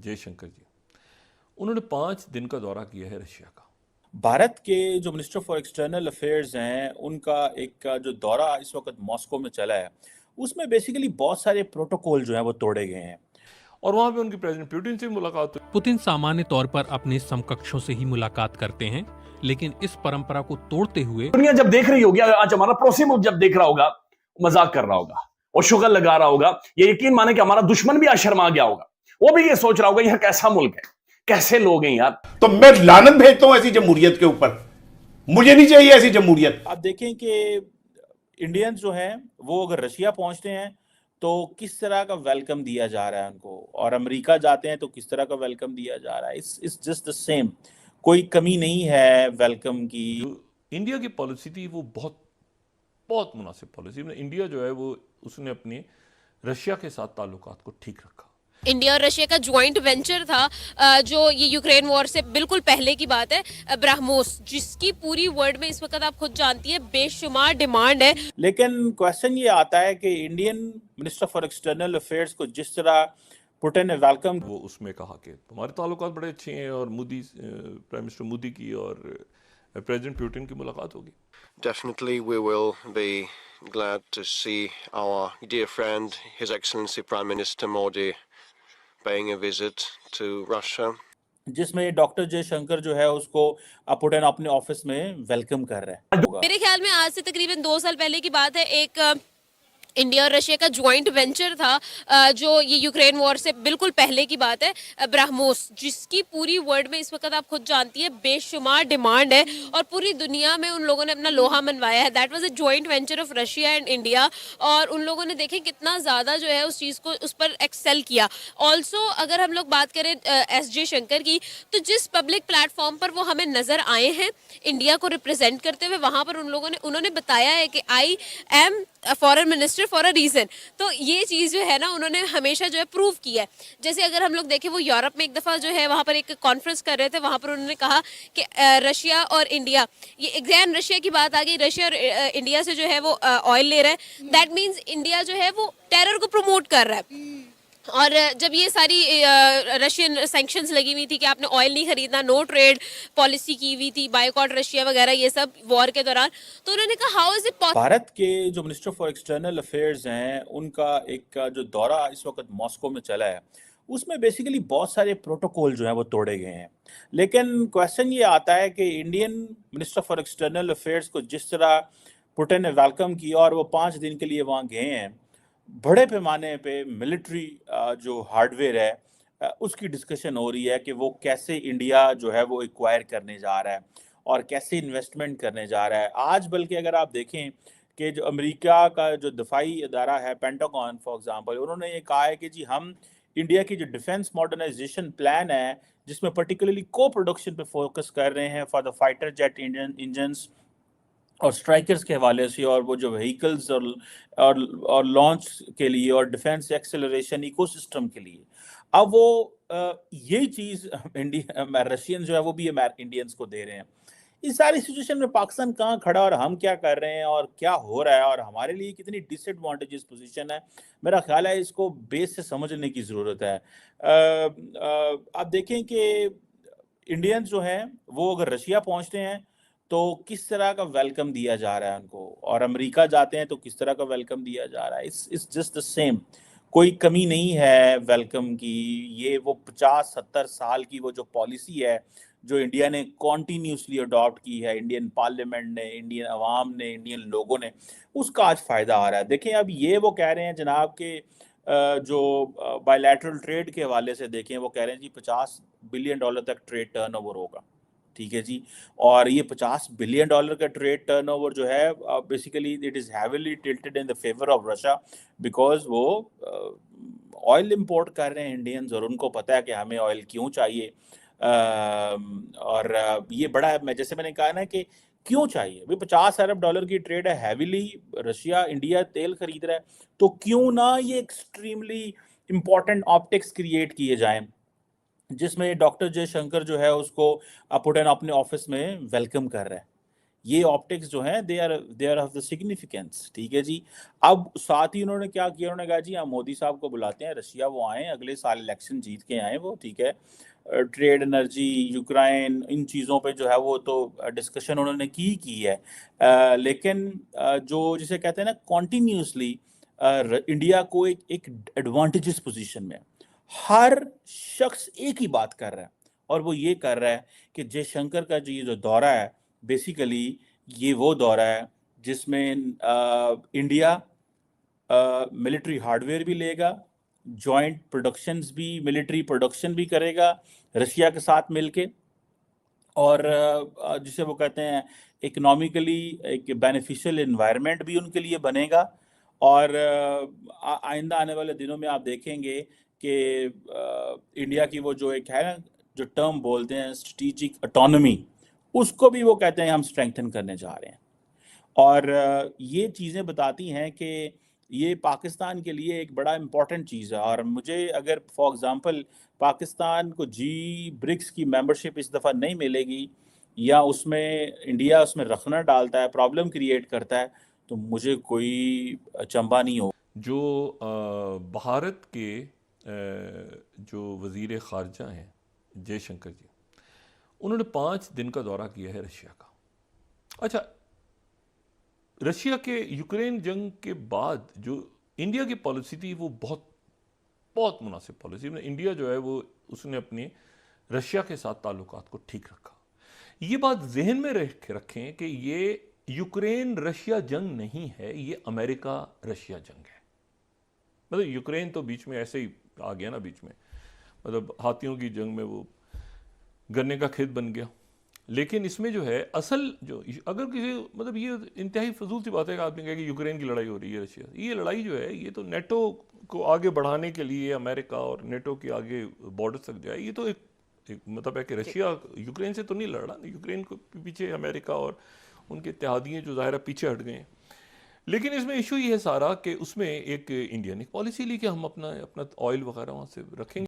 जयशंकर जी, उन्होंने 5 दिन का दौरा किया है रशिया का। भारत के जो मिनिस्टर फॉर एक्सटर्नल अफेयर्स हैं उनका एक जो दौरा इस वक्त मॉस्को में चला है, उसमें बेसिकली बहुत सारे प्रोटोकॉल जो हैं वो तोड़े गए हैं और वहां पे उनकी प्रेसिडेंट पुतिन से मुलाकात हुई। पुतिन सामान्य तौर पर अपने समकक्षों से ही मुलाकात करते हैं, लेकिन इस परंपरा को तोड़ते हुए दुनिया जब देख रही होगी, आज हमारा पड़ोसी मुल्क जब देख रहा होगा, मजाक कर रहा होगा और शुगर लगा रहा होगा, ये यकीन माने कि हमारा दुश्मन भी आज शर्मा गया होगा। वो भी ये सोच रहा होगा यह कैसा मुल्क है, कैसे लोग हैं यार। तो मैं लानत भेजता हूं ऐसी जमहूरियत के ऊपर, मुझे नहीं चाहिए ऐसी जमहूरियत। आप देखें कि इंडियंस जो हैं वो अगर रशिया पहुंचते हैं तो किस तरह का वेलकम दिया जा रहा है उनको, और अमेरिका जाते हैं तो किस तरह का वेलकम दिया जा रहा है। इट्स जस्ट द सेम, कोई कमी नहीं है वेलकम की। जो इंडिया की पॉलिसी थी वो बहुत बहुत मुनासिब पॉलिसी। इंडिया जो है वो उसने अपने रशिया के साथ ताल्लुकात को ठीक रखा। इंडिया और रशिया का ज्वाइंट वेंचर था, जो ये यूक्रेन वॉर से बिल्कुल पहले की बात है, ब्राह्मोस, जिसकी पूरी वर्ल्ड में इस वक्त आप खुद जानती है बेशुमार डिमांड है। लेकिन क्वेश्चन ये आता है कि Indian minister for external affairs को जिस तरह पुतिन ने वेलकम, वो उसमें कहा कि हमारे ताल्लुकात बड़े अच्छे हैं और मोदी, प्राइम मिनिस्टर मोदी की और प्रेसिडेंट पुतिन की मुलाकात होगी। Definitely we will be glad to see our dear friend, His Excellency Prime Minister Modi, paying a visit to Russia. जिसमें डॉक्टर जयशंकर जो है उसको पुतिन अपने ऑफिस में वेलकम कर रहा है। मेरे ख्याल में आज से तकरीबन 2 साल पहले की बात है, एक इंडिया और रशिया का ज्वाइंट वेंचर था, जो ये यूक्रेन वॉर से बिल्कुल पहले की बात है, ब्राह्मोस, जिसकी पूरी वर्ल्ड में इस वक्त आप खुद जानती है बेशुमार डिमांड है और पूरी दुनिया में उन लोगों ने अपना लोहा मनवाया है। That was a joint venture of Russia and India, और उन लोगों ने देखें कितना ज़्यादा जो है उस चीज़ को, उस पर एक्सेल किया। ऑल्सो अगर हम लोग बात करें एस जयशंकर की, तो जिस पब्लिक प्लेटफॉर्म पर वो हमें नज़र आए हैं इंडिया को रिप्रेजेंट करते हुए, वहाँ पर उन्होंने बताया है कि I am foreign minister for a reason. तो ये चीज़ जो है ना उन्होंने हमेशा जो है प्रूव किया है। जैसे अगर हम लोग देखें, वो यूरोप में एक दफ़ा जो है वहाँ पर एक कॉन्फ्रेंस कर रहे थे, वहाँ पर उन्होंने कहा कि रशिया और इंडिया, ये एग्जैक्ट रशिया की बात आ गई, रशिया और इंडिया से जो है वो ऑयल ले रहा है। दैट मीन्स इंडिया जो है वो टेरर को प्रमोट कर रहा है। और जब ये सारी रशियन सैंक्शंस लगी हुई थी कि आपने ऑयल नहीं खरीदना, नो ट्रेड पॉलिसी की हुई थी, बायकॉट रशिया वगैरह, ये सब वॉर के दौरान, तो उन्होंने कहा how is it possible. Bharat के जो मिनिस्टर फॉर एक्सटर्नल अफेयर्स हैं उनका एक जो दौरा इस वक्त मॉस्को में चला है, उसमें बेसिकली बहुत सारे प्रोटोकॉल जो हैं वो तोड़े गए हैं। लेकिन क्वेश्चन ये आता है कि Indian minister for external affairs को जिस तरह पुतिन ने वेलकम किया और वो 5 दिन के लिए वहाँ गए हैं, बड़े पैमाने पे मिलिट्री जो हार्डवेयर है उसकी डिस्कशन हो रही है कि वो कैसे इंडिया जो है वो एक्वायर करने जा रहा है और कैसे इन्वेस्टमेंट करने जा रहा है। आज बल्कि अगर आप देखें कि जो अमेरिका का जो दफाई अदारा है पेंटागन फॉर एग्जांपल, उन्होंने ये कहा है कि जी हम इंडिया की जो डिफेंस मॉडर्नाइजेशन प्लान है, जिसमें पर्टिकुलरली को प्रोडक्शन पे फोकस कर रहे हैं for the fighter jet engines और स्ट्राइकर्स के हवाले से, और वो जो व्हीकल्स और लॉन्च के लिए और डिफेंस एक्सेलरेशन इकोसिस्टम के लिए, अब वो यही चीज़ इंडिया रशियन जो है वो भी इंडियंस को दे रहे हैं। इस सारी सिचुएशन में पाकिस्तान कहाँ खड़ा और हम क्या कर रहे हैं और क्या हो रहा है और हमारे लिए कितनी डिसएडवांटेजेस पोजीशन है, मेरा ख्याल है इसको बेस से समझने की ज़रूरत है। आप देखें कि इंडियंस जो हैं वो अगर रशिया पहुंचते हैं तो किस तरह का वेलकम दिया जा रहा है उनको, और अमेरिका जाते हैं तो किस तरह का वेलकम दिया जा रहा है। इट्स जस्ट द सेम, कोई कमी नहीं है वेलकम की। ये वो 50-70 साल की वो जो पॉलिसी है जो इंडिया ने कॉन्टीन्यूसली अडॉप्ट की है, इंडियन पार्लियामेंट ने, इंडियन अवाम ने, इंडियन लोगों ने, उसका आज फ़ायदा आ रहा है। देखें अब ये वो कह रहे हैं जनाब के जो बायलैटरल ट्रेड के हवाले से देखें, वो कह रहे हैं जी $50 बिलियन तक ट्रेड टर्नओवर होगा, ठीक है जी। और ये $50 बिलियन का ट्रेड टर्नओवर जो है basically it is heavily tilted in the favour of Russia, because वो ऑयल इंपोर्ट कर रहे हैं इंडियंस और उनको पता है कि हमें ऑयल क्यों चाहिए। और ये बड़ा, मैं जैसे मैंने कहा ना कि क्यों चाहिए भाई, $50 अरब की ट्रेड है, हैवीली रशिया इंडिया तेल खरीद रहा है, तो क्यों ना ये एक्सट्रीमली इंपॉर्टेंट ऑप्टिक्स क्रिएट किए जाएं, जिसमें डॉक्टर जयशंकर जो है उसको पुतिन अपने ऑफिस में वेलकम कर रहा है। ये ऑप्टिक्स जो हैं they are of the significance, ठीक है जी। अब साथ ही उन्होंने क्या किया, उन्होंने कहा जी हम मोदी साहब को बुलाते हैं रशिया, वो आए अगले साल इलेक्शन जीत के आए वो, ठीक है। ट्रेड, एनर्जी, यूक्रेन, इन चीज़ों पे जो है वो तो डिस्कशन उन्होंने की है। लेकिन जो जिसे कहते हैं ना कॉन्टिन्यूसली इंडिया को एक एडवांटेजेस पोजीशन में हर शख्स एक ही बात कर रहा है, और वो ये कर रहा है कि जयशंकर का जो ये जो दौरा है, बेसिकली ये वो दौरा है जिसमें इंडिया मिलिट्री हार्डवेयर भी लेगा, जॉइंट प्रोडक्शंस भी, मिलिट्री प्रोडक्शन भी करेगा रशिया के साथ मिलके, और जिसे वो कहते हैं इकोनॉमिकली एक बेनिफिशियल एनवायरनमेंट भी उनके लिए बनेगा। और आइंदा आने वाले दिनों में आप देखेंगे कि इंडिया की वो जो एक है ना, जो टर्म बोलते हैं स्ट्रेटेजिक ऑटोनॉमी, उसको भी वो कहते हैं हम स्ट्रेंथन करने जा रहे हैं। और ये चीज़ें बताती हैं कि ये पाकिस्तान के लिए एक बड़ा इम्पॉर्टेंट चीज़ है। और मुझे अगर फॉर एग्ज़ाम्पल पाकिस्तान को ब्रिक्स की मेंबरशिप इस दफ़ा नहीं मिलेगी, या उसमें इंडिया उसमें रखना डालता है, प्रॉब्लम क्रिएट करता है, तो मुझे कोई अचंभा नहीं हो। जो भारत के जो वज़ीर ख़ारजा हैं जयशंकर जी, उन्होंने 5 दिन का दौरा किया है रशिया का। अच्छा, रशिया के यूक्रेन जंग के बाद जो इंडिया की पॉलिसी थी वो बहुत मुनासिब पॉलिसी, इंडिया जो है वो उसने अपने रशिया के साथ ताल्लुकात को ठीक रखा। ये बात जहन में रखें कि ये यूक्रेन रशिया जंग नहीं है, ये अमेरिका रशिया जंग है। मतलब यूक्रेन तो बीच में ऐसे ही आ गया ना, बीच में मतलब हाथियों की जंग में वो गन्ने का खेत बन गया। लेकिन इसमें जो है असल जो अगर किसी मतलब ये इंतहाई फजूल सी बात है कि आदमी कहे कि यूक्रेन की लड़ाई हो रही है रशिया, ये लड़ाई जो है ये तो नेटो को आगे बढ़ाने के लिए अमेरिका और नेटो के आगे बॉर्डर तक जाए, ये तो एक मतलब है कि रशिया यूक्रेन से तो नहीं लड़ रहा, यूक्रेन को पीछे अमेरिका और उनके इत्तेहादियों जो ज़ाहिर पीछे हट गए हैं। लेकिन इसमें इशू ये है सारा कि उसमें एक इंडिया ने पॉलिसी ली कि हम अपना ऑयल वगैरह वहाँ से रखेंगे।